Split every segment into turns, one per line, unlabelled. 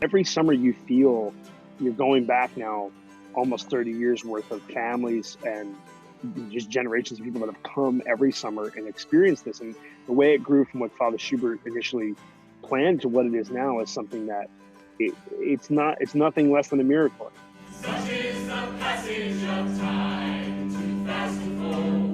Every summer you feel you're going back now almost 30 years worth of families and just generations of people that have come every summer and experienced this. And the way it grew from what Father Schubert initially planned to what it is now is something that it's nothing less than a miracle.
Such is the passage of time, too fast to fold.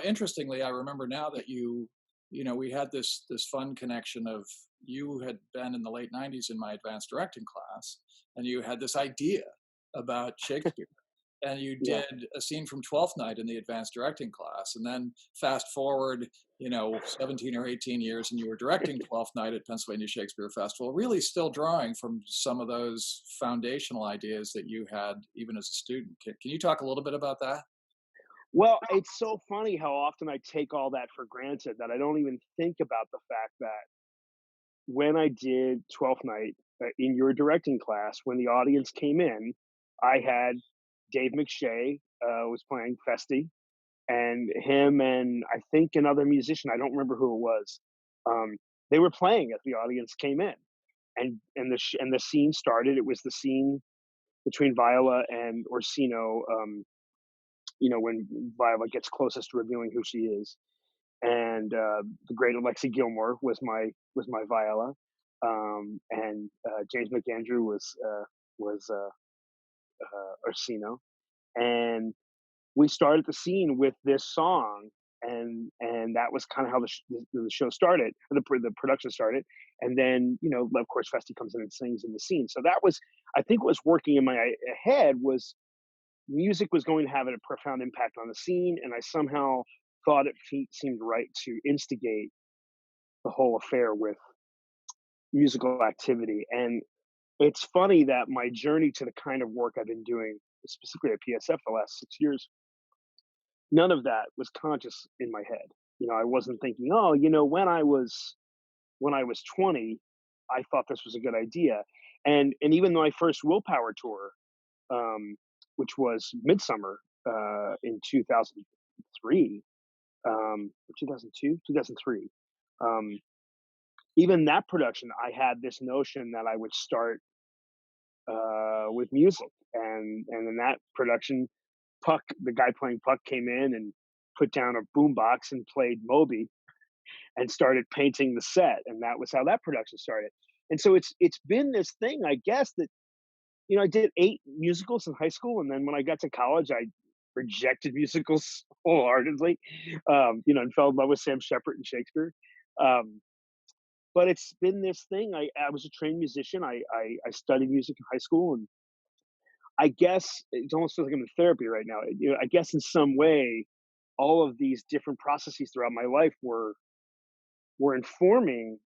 Interestingly, I remember now that we had this fun connection of you had been in the late '90s in my advanced directing class, and you had this idea about Shakespeare, and you
Yeah.
did a scene from Twelfth Night in the advanced directing class, and then fast forward, 17 or 18 years, and you were directing Twelfth Night at Pennsylvania Shakespeare Festival, really still drawing from some of those foundational ideas that you had even as a student. Can you talk a little bit about that?
Well, it's so funny how often I take all that for granted that I don't even think about the fact that when I did Twelfth Night in your directing class, when the audience came in, I had Dave McShay was playing Festi, and him and I think another musician, I don't remember who it was. Um, they were playing as the audience came in, and the scene started. It was the scene between Viola and Orsino. When Viola gets closest to revealing who she is, and the great Alexi Gilmore was my Viola, and James McAndrew was Orsino, and we started the scene with this song, and that was kind of how the show started, the production started, and then of course Festi comes in and sings in the scene. So that was, I think, what was working in my head was music was going to have a profound impact on the scene, and I somehow thought it seemed right to instigate the whole affair with musical activity. And it's funny that my journey to the kind of work I've been doing, specifically at PSF for the last 6 years, none of that was conscious in my head. I wasn't thinking, oh, when I was 20, I thought this was a good idea. And even my first Willpower tour, which was Midsummer in 2003, or 2002, 2003. Um, Even that production, I had this notion that I would start with music, and in that production, Puck, the guy playing Puck, came in and put down a boombox and played Moby and started painting the set, and that was how that production started. And so it's been this thing, I guess, that I did 8 musicals in high school, and then when I got to college, I rejected musicals wholeheartedly, and fell in love with Sam Shepard and Shakespeare. Um, but it's been this thing. I was a trained musician. I studied music in high school, and I guess it almost feels like I'm in therapy right now. I guess in some way, all of these different processes throughout my life were informing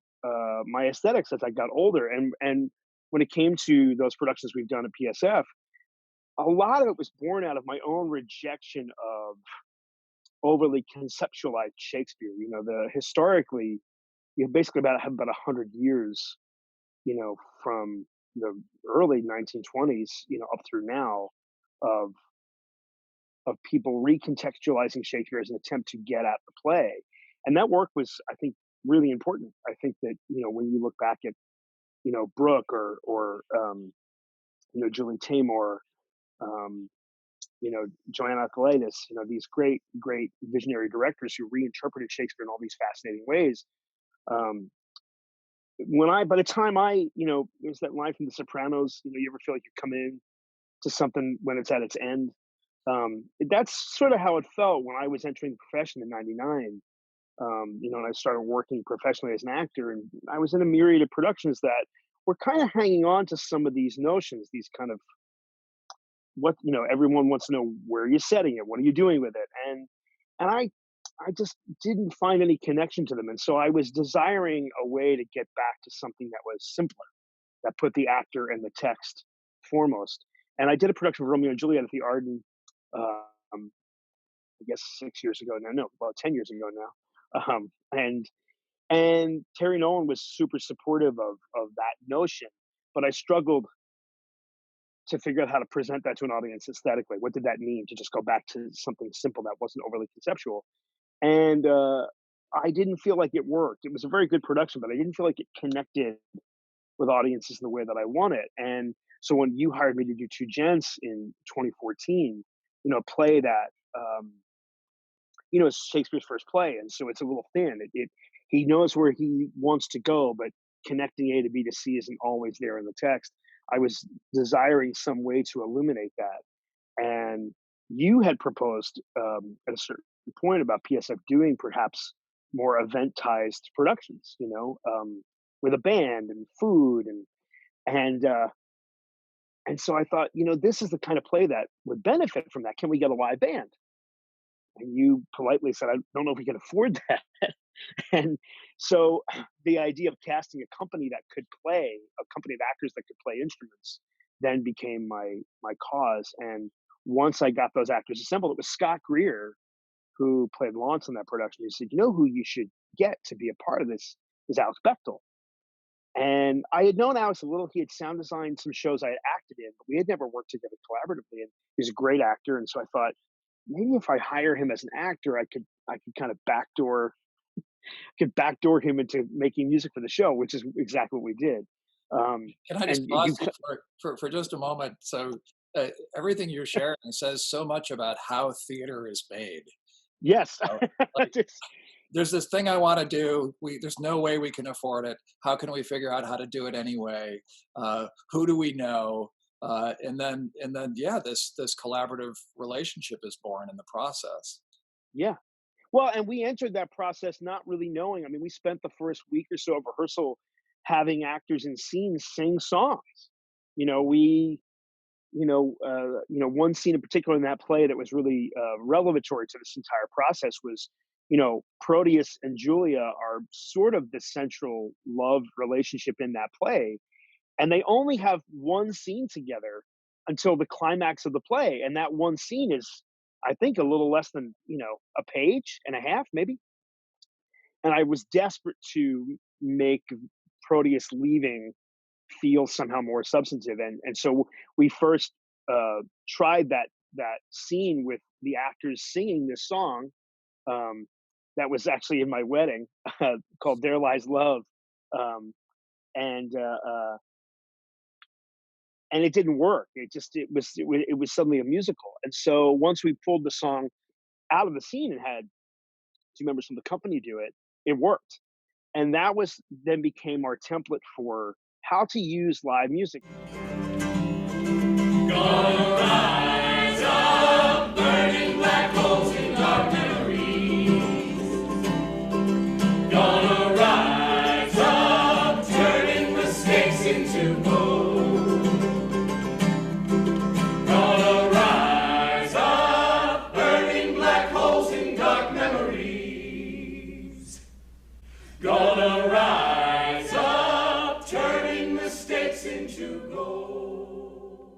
my aesthetics as I got older. And when it came to those productions we've done at PSF, a lot of it was born out of my own rejection of overly conceptualized Shakespeare. The historically, basically have about 100 years, from the early 1920s, up through now, of people recontextualizing Shakespeare as an attempt to get at the play, and that work was, I think, really important. I think that when you look back at Brooke or Julie Taymor, um, Joanna Athalides, these great visionary directors who reinterpreted Shakespeare in all these fascinating ways. Um, by the time there's that line from The Sopranos, you ever feel like you come in to something when it's at its end? That's sort of how it felt when I was entering the profession in '99. And I started working professionally as an actor, and I was in a myriad of productions that were kind of hanging on to some of these notions, these kind of everyone wants to know, where are you setting it? What are you doing with it? And I just didn't find any connection to them. And so I was desiring a way to get back to something that was simpler, that put the actor and the text foremost. And I did a production of Romeo and Juliet at the Arden, um, I guess 6 years ago now. No, about 10 years ago now. And Terry Nolan was super supportive of that notion, but I struggled to figure out how to present that to an audience aesthetically. What did that mean to just go back to something simple that wasn't overly conceptual? And I didn't feel like it worked. It was a very good production, but I didn't feel like it connected with audiences in the way that I wanted. And so when you hired me to do Two Gents in 2014, a play that it's Shakespeare's first play, and so it's a little thin. He knows where he wants to go, but connecting A to B to C isn't always there in the text. I was desiring some way to illuminate that, and you had proposed at a certain point about PSF doing perhaps more eventized productions, with a band and food and and so I thought, this is the kind of play that would benefit from that. Can we get a live band? And you politely said, I don't know if we can afford that. And so the idea of casting a company that could play, a company of actors that could play instruments, then became my cause. And once I got those actors assembled, it was Scott Greer who played Lawrence in that production. He said, who you should get to be a part of this is Alex Bechtel. And I had known Alex a little. He had sound designed some shows I had acted in, but we had never worked together collaboratively. And he was a great actor. And so I thought, maybe if I hire him as an actor, I could kind of backdoor him into making music for the show, which is exactly what we did.
Can I just
And
pause you for just a moment? So everything you're sharing says so much about how theater is made.
yes,
You know? Like, there's this thing I want to do. There's no way we can afford it. How can we figure out how to do it anyway? Who do we know? And then, yeah, this collaborative relationship is born in the process.
yeah. Well, and we entered that process not really knowing. I mean, we spent the first week or so of rehearsal having actors in scenes sing songs. We one scene in particular in that play that was really revelatory to this entire process was, Proteus and Julia are sort of the central love relationship in that play, and they only have one scene together until the climax of the play, and that one scene is, I think, a little less than a page and a half, maybe. And I was desperate to make Proteus leaving feel somehow more substantive, and so we first tried that scene with the actors singing this song um, that was actually in my wedding called "There Lies Love," um, and and it didn't work. It was suddenly a musical, and so once we pulled the song out of the scene and had two members from the company do it, it worked, and that was then became our template for how to use live music.
Gonna rise up, burning black holes in dark memories. Gonna rise up, turning mistakes into gold. Gonna rise up, burning black holes in dark memories. Gonna rise up, turning mistakes into gold.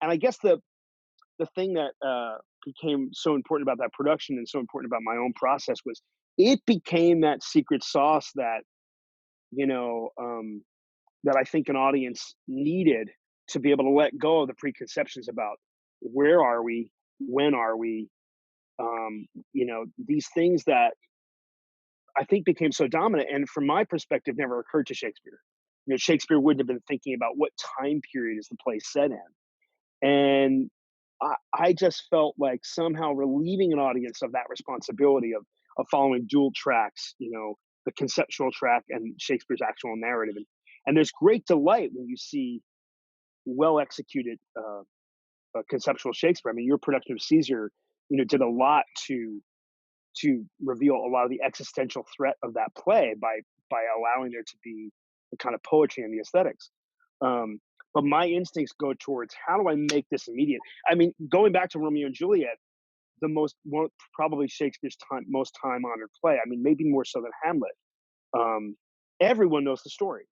And I guess the thing that became so important about that production and so important about my own process was it became that secret sauce that you know um, that I think an audience needed to be able to let go of the preconceptions about where are we, when are we, these things that I think became so dominant and from my perspective never occurred to Shakespeare. Shakespeare wouldn't have been thinking about what time period is the play set in. And I just felt like somehow relieving an audience of that responsibility of following dual tracks, the conceptual track and Shakespeare's actual narrative. And there's great delight when you see well executed conceptual Shakespeare. I mean, your production of Caesar, did a lot to reveal a lot of the existential threat of that play by allowing there to be the kind of poetry and the aesthetics. Um, but my instincts go towards how do I make this immediate? I mean, going back to Romeo and Juliet, probably Shakespeare's most time honored play. I mean, maybe more so than Hamlet. Um, Everyone knows the story.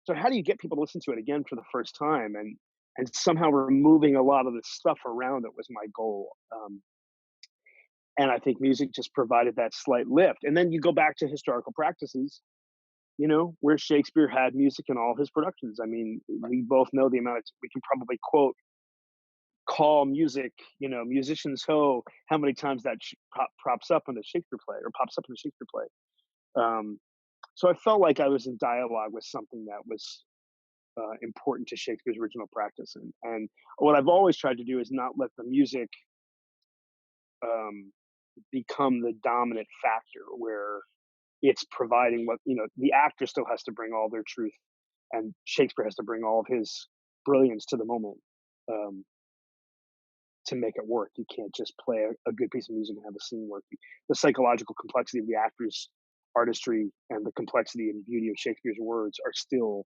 So how do you get people to listen to it again for the first time and somehow removing a lot of the stuff around it was my goal. And I think music just provided that slight lift. And then you go back to historical practices, where Shakespeare had music in all his productions. I mean, we both know the amount we can probably quote call music, musicians ho, how many times that props up in the Shakespeare play or pops up in the Shakespeare play. Um, so I felt like I was in dialogue with something that was important to Shakespeare's original practice. And what I've always tried to do is not let the music um, become the dominant factor where it's providing what, the actor still has to bring all their truth and Shakespeare has to bring all of his brilliance to the moment. Um, to make it work. You can't just play a good piece of music and have a scene work. The psychological complexity of the actor's artistry and the complexity and beauty of Shakespeare's words are still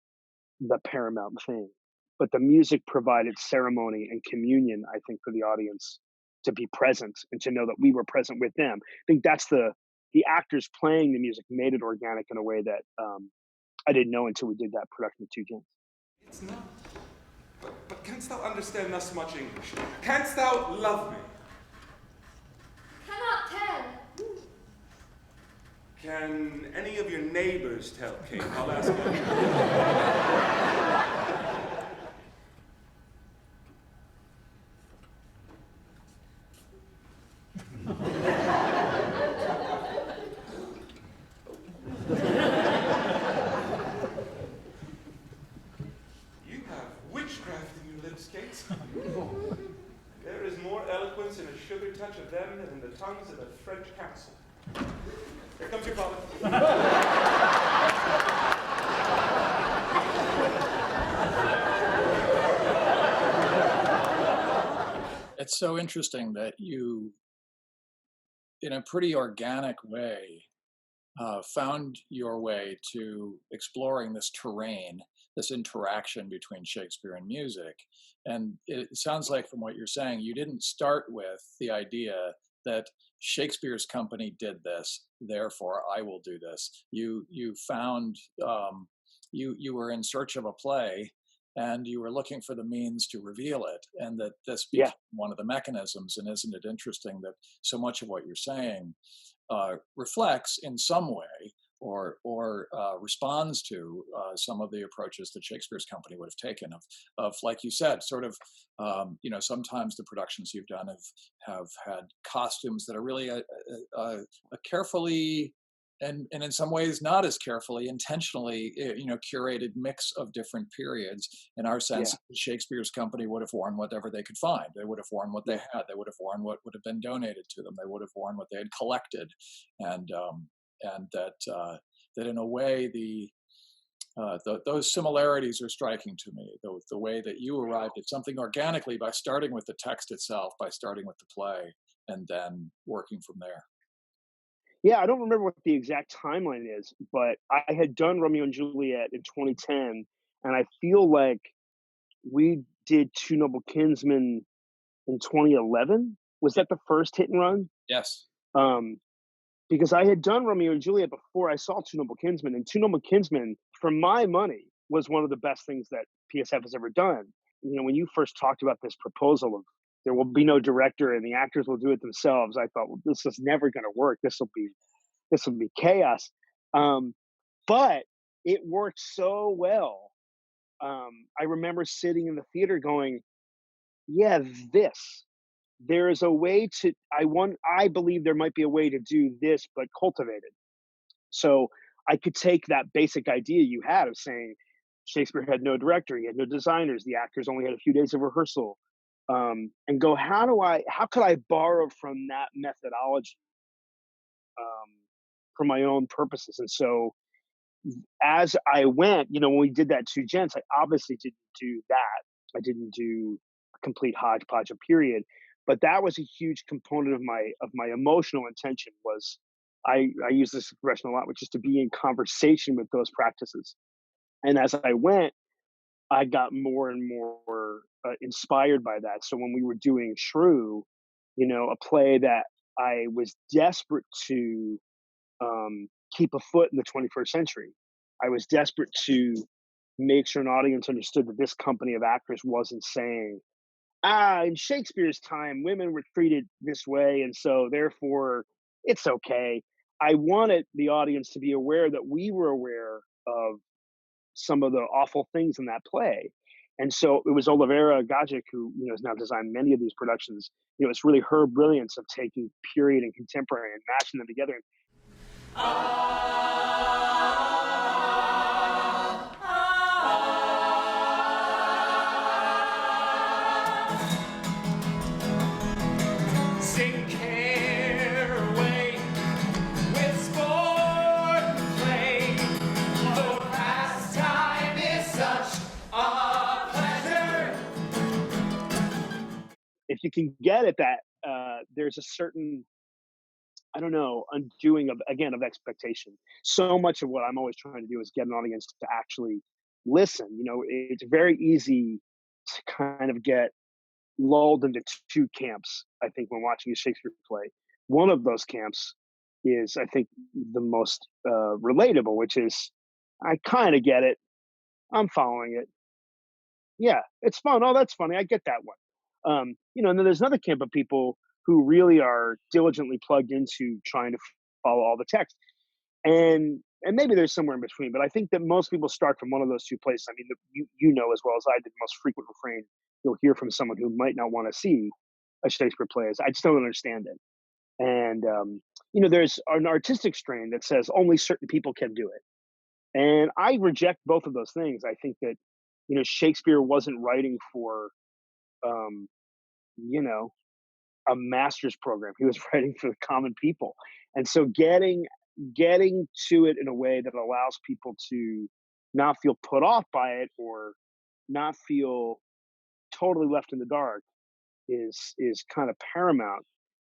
the paramount thing. But the music provided ceremony and communion, I think, for the audience to be present and to know that we were present with them. I think that's the actors playing the music made it organic in a way that I didn't know until we did that production of Two Gents.
It's not. But canst thou understand thus much English? Canst thou love me?
Cannot tell.
Can any of your neighbors tell, King? I'll ask you. You have witchcraft in your lips, Kate. There is more eloquence in a sugar touch of them than in the tongues of a French castle. Here comes your father.
It's so interesting that you, in a pretty organic way, found your way to exploring this terrain, this interaction between Shakespeare and music. And it sounds like from what you're saying, you didn't start with the idea that Shakespeare's company did this, therefore I will do this. You found you were in search of a play, and you were looking for the means to reveal it, and that this became
Yeah.
one of the mechanisms. And isn't it interesting that so much of what you're saying reflects in some way or responds to some of the approaches that Shakespeare's company would have taken of like you said, sort of, sometimes the productions you've done have had costumes that are really a carefully and in some ways not as carefully, intentionally, curated mix of different periods. In our sense,
Yeah.
Shakespeare's company would have worn whatever they could find. They would have worn what they had. They would have worn what would have been donated to them. They would have worn what they had collected, and that in a way those similarities are striking to me. The way that you arrived at something organically by starting with the text itself, by starting with the play, and then working from there.
Yeah, I don't remember what the exact timeline is, but I had done Romeo and Juliet in 2010, and I feel like we did Two Noble Kinsmen in 2011. Was
Yeah.
that the first hit and run?
Yes.
Um, because I had done Romeo and Juliet before I saw Two Noble Kinsmen, and Two Noble Kinsmen, for my money, was one of the best things that PSF has ever done. When you first talked about this proposal of there will be no director and the actors will do it themselves, I thought, well, this is never going to work. This will be chaos. Um, but it worked so well. I remember sitting in the theater going, yeah, this. There is a way to I believe there might be a way to do this, but cultivated. So I could take that basic idea you had of saying Shakespeare had no director, he had no designers, the actors only had a few days of rehearsal, and go, how could I borrow from that methodology um, for my own purposes? And so as I went, when we did that Two Gents, I obviously didn't do that. I didn't do a complete hodgepodge of period, but that was a huge component of my emotional intention. Was I use this expression a lot, which is to be in conversation with those practices. And as I went, I got more and more inspired by that. So when we were doing Shrew, a play that I was desperate to keep a foot in the 21st century. I was desperate to make sure an audience understood that this company of actors wasn't saying, in Shakespeare's time, women were treated this way, and so therefore it's okay. I wanted the audience to be aware that we were aware of some of the awful things in that play. And so it was Olivera Gajic who, you know, has now designed many of these productions. You know, it's really her brilliance of taking period and contemporary and mashing them together.
Sing caraway with sport and play. For pastime is such a pleasure.
If you can get at that, there's a certain, I don't know, undoing of, again, of expectation. So much of what I'm always trying to do is get an audience to actually listen. You know, it's very easy to kind of get lulled into two camps, I think, when watching a Shakespeare play. One of those camps is, I think, the most relatable, which is, I kind of get it. I'm following it. Yeah, it's fun. Oh, that's funny. I get that one. You know, and then there's another camp of people who really are diligently plugged into trying to follow all the text. And maybe there's somewhere in between, but I think that most people start from one of those two places. I mean, you know as well as I did, the most frequent refrain you'll hear from someone who might not want to see a Shakespeare play is, "I just don't understand it." And you know, there's an artistic strain that says only certain people can do it, and I reject both of those things. I think that, you know, Shakespeare wasn't writing for um, you know, a master's program. He was writing for the common people. And so getting to it in a way that allows people to not feel put off by it or not feel totally left in the dark is kind of paramount.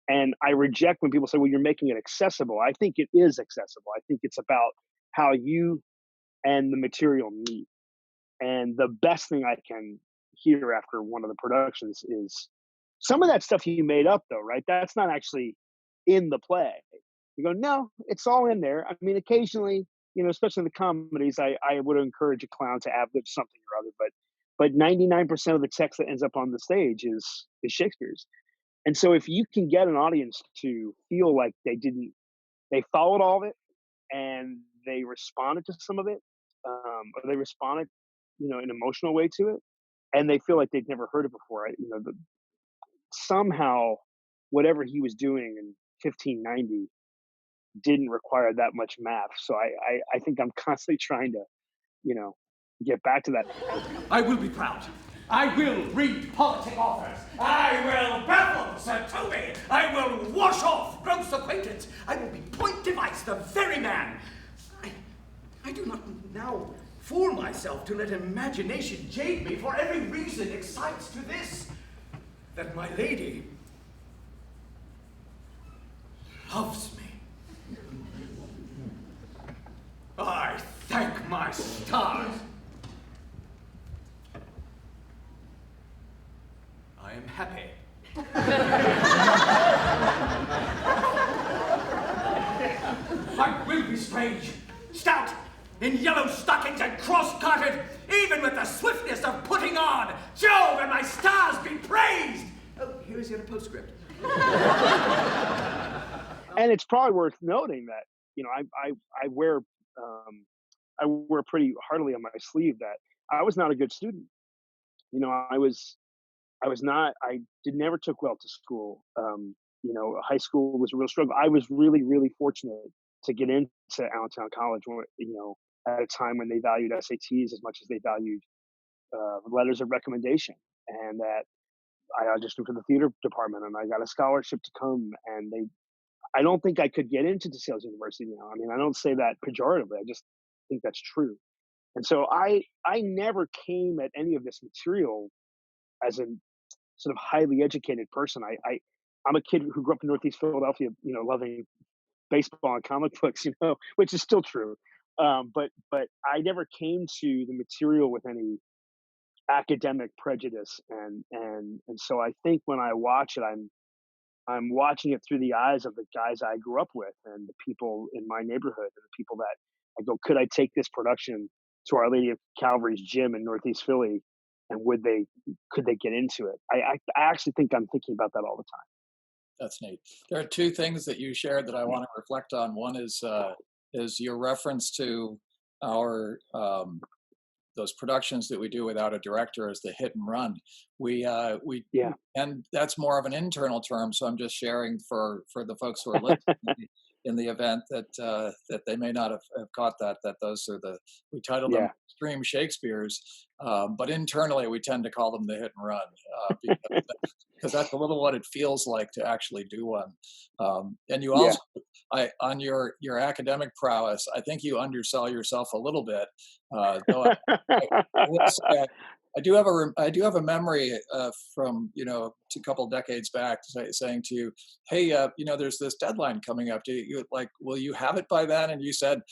And I reject when people say, well, you're making it accessible. I think it is accessible. I think it's about how you and the material meet. And the best thing I can hear after one of the productions is some of that stuff you made up, though, right? That's not actually in the play. You go, no, it's all in there. I mean, occasionally, you know, especially in the comedies, I would encourage a clown to ad lib something or other, but 99% of the text that ends up on the stage is Shakespeare's. And so if you can get an audience to feel like they followed all of it and they responded to some of it, or they responded, you know, in an emotional way to it, and they feel like they've never heard it before. You know, somehow whatever he was doing in 1590 didn't require that much math. So I think I'm constantly trying to, you know, get back to that.
I will be proud. I will read politic authors. I will baffle Sir Toby. I will wash off gross acquaintance. I will be point device, the very man. I do not now fool myself to let imagination jade me, for every reason excites to this, that my lady loves me. I thank my stars. I am happy. I will be strange, stout, in yellow stockings and cross-gartered, even with the swiftness of putting on. Jove and my stars be praised! Oh, here is yet a postscript.
And it's probably worth noting that, you know, I wear I wear pretty heartily on my sleeve that I was not a good student. You know, I was not. I did never took well to school. You know, high school was a real struggle. I was really, really fortunate to get into Allentown College, you know, at a time when they valued SATs as much as they valued letters of recommendation, and that I auditioned for the theater department and I got a scholarship to come. And I don't think I could get into DeSales University now. I mean, I don't say that pejoratively. I just think that's true. And so I never came at any of this material as a sort of highly educated person. I'm a kid who grew up in Northeast Philadelphia, you know, loving baseball and comic books, you know, which is still true. But I never came to the material with any academic prejudice, and so I think when I watch it, I'm watching it through the eyes of the guys I grew up with and the people in my neighborhood and the people that I go, could I take this production to Our Lady of Calvary's gym in Northeast Philly, and could they get into it? I actually think I'm thinking about that all the time.
That's neat. There are two things that you shared that I want to reflect on. One is your reference to our those productions that we do without a director as the hit and run. We
Yeah.
and that's more of an internal term. So I'm just sharing for the folks who are listening in the event that that they may not have caught that those are the we title them
Yeah.
extreme Shakespeare's, but internally we tend to call them the hit and run because that's a little what it feels like to actually do one. And you
Yeah.
also, on your academic prowess, I think you undersell yourself a little bit. Though I will say I do have a memory from a couple decades back saying to you, "Hey, there's this deadline coming up. Do you like? Will you have it by then?" And you said,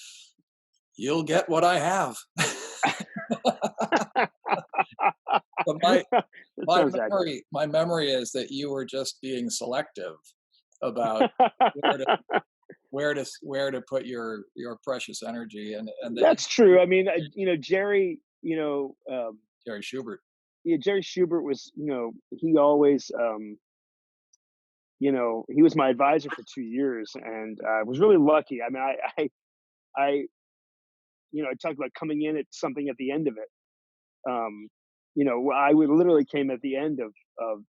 "You'll get what I have." But
That sounds accurate.
my memory is that you were just being selective about where to where to put your precious energy, and that
That's true. I mean, Jerry,
Jerry Schubert.
yeah, Jerry Schubert was, he always, he was my advisor for 2 years, and I was really lucky. I mean, I, I talked about coming in at something at the end of it. I would literally came at the end of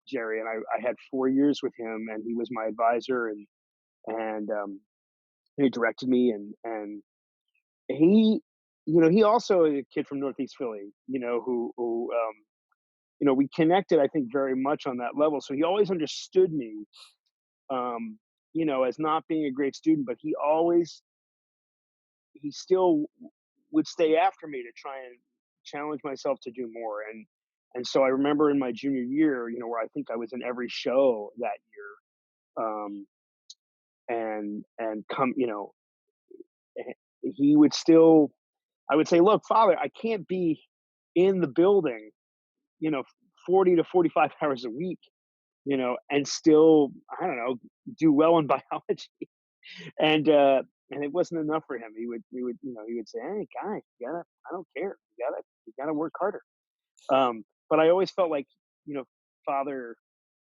Jerry, and I had 4 years with him, and he was my advisor, and he directed me, and he, he also a kid from Northeast Philly, who we connected, I think, very much on that level. So he always understood me, as not being a great student, but he still would stay after me to try and challenge myself to do more. And so I remember in my junior year, where I think I was in every show that year, and come, he would still, I would say, look, Father, I can't be in the building, you know, 40 to 45 hours a week, and still, I don't know, do well in biology. And it wasn't enough for him. He would say, "Hey, guy, I don't care. You gotta work harder." But I always felt like, you know, Father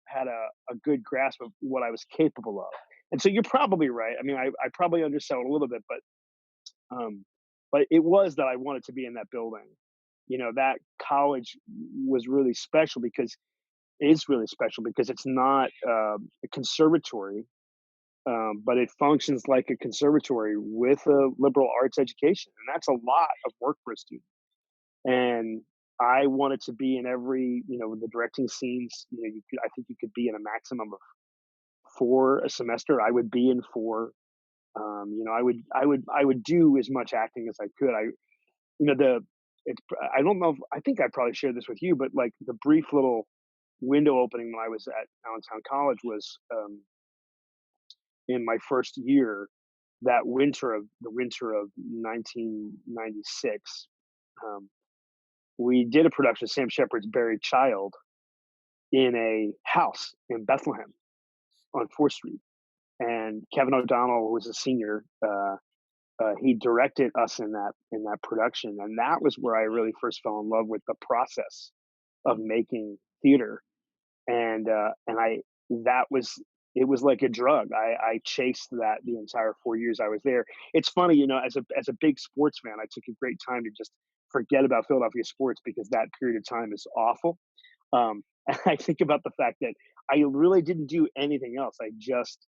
had a good grasp of what I was capable of. And so you're probably right. I mean, I probably undersell it a little bit, um, but it was that I wanted to be in that building. That college was really special because is really special because it's not a conservatory, but it functions like a conservatory with a liberal arts education, and that's a lot of work for a student. And I wanted to be in every, the directing scenes. I think you could be in a maximum of four a semester. I would be in four. I would do as much acting as I could. The it's I don't know. I think I probably shared this with you, but like the brief little window opening when I was at Allentown College was in my first year, that winter of 1996. Um, we did a production of Sam Shepard's Buried Child in a house in Bethlehem on 4th Street, and Kevin O'Donnell, who was a senior, he directed us in that production, and that was where I really first fell in love with the process of making theater. And I that was it was like a drug. I chased that the entire 4 years I was there. It's funny, as a big sports fan, I took a great time to just forget about Philadelphia sports because that period of time is awful. And I think about the fact that I really didn't do anything else. I just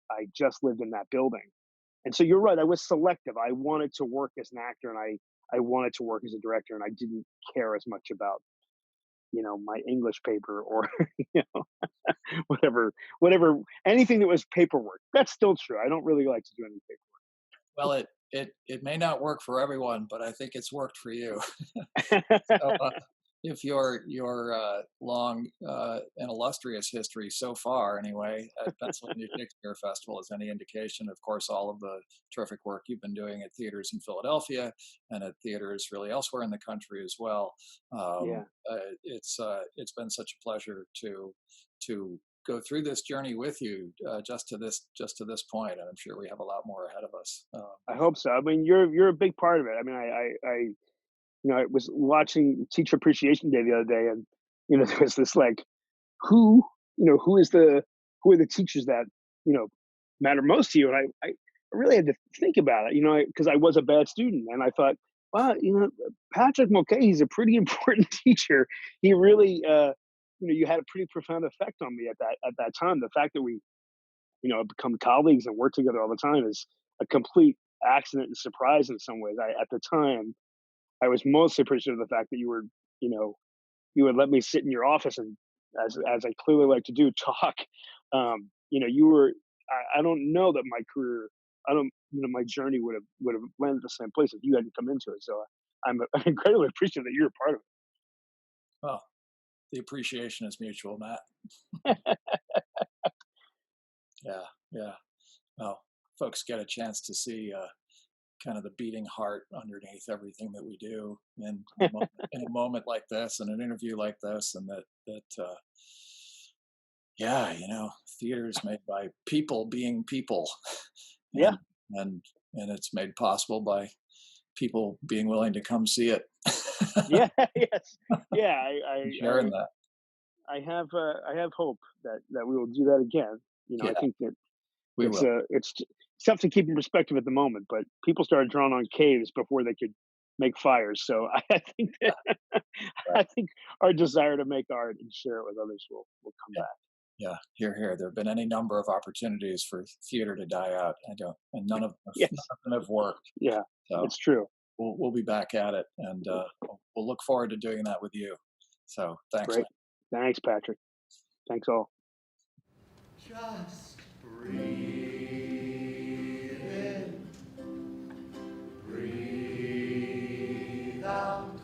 lived in that building. And so you're right. I was selective. I wanted to work as an actor, and I wanted to work as a director, and I didn't care as much about my English paper or you know whatever anything that was paperwork. That's still true. I don't really like to do any
Well, it may not work for everyone, but I think it's worked for you. So,
paperwork.
if your long and illustrious history so far, anyway, at Pennsylvania Shakespeare Festival is any indication, of course, all of the terrific work you've been doing at theaters in Philadelphia and at theaters really elsewhere in the country as well.
Yeah.
It's been such a pleasure to go through this journey with you just to this point, and I'm sure we have a lot more ahead of us.
I hope so. I mean, you're a big part of it. I mean, I was watching Teacher Appreciation Day the other day, and there was this like, who who are the teachers that matter most to you, and I really had to think about it, because I was a bad student, and I thought, Well, Patrick Mulcahy, he's a pretty important teacher. He really, you had a pretty profound effect on me at that time. The fact that we, have become colleagues and work together all the time is a complete accident and surprise in some ways. At the time, I was mostly appreciative of the fact that you know, you would let me sit in your office and, as I clearly like to do, talk. You were. I don't know that my career. I don't. My journey would have landed the same place if you hadn't come into it. So I'm incredibly appreciative that you're a part of
Well, the appreciation is mutual, Matt.
it.
Yeah, yeah. Well, folks get a chance to see kind of the beating heart underneath everything that we do in a moment like this, and an interview like this, and that yeah, theater is made by people being people,
Yeah.
and and and it's made possible by people being willing to come see it.
Yeah. Yes. Yeah.
And sharing that.
I have hope that we will do that again. I
Yeah,
think that
we
it's
will.
it's tough to keep in perspective at the moment, but people started drawing on caves before they could make fires. So I think that
Right.
I think our desire to make art and share it with others will come
Yeah.
back.
Yeah, here, here. There have been any number of opportunities for theater to die out. I don't, and none
Yes.
of them have worked.
Yeah.
So
It's true.
we'll be back at it, and we'll look forward to doing that with you. So thanks,
Great.
man.
Thanks, Patrick. Thanks all.
Just breathe in, breathe out.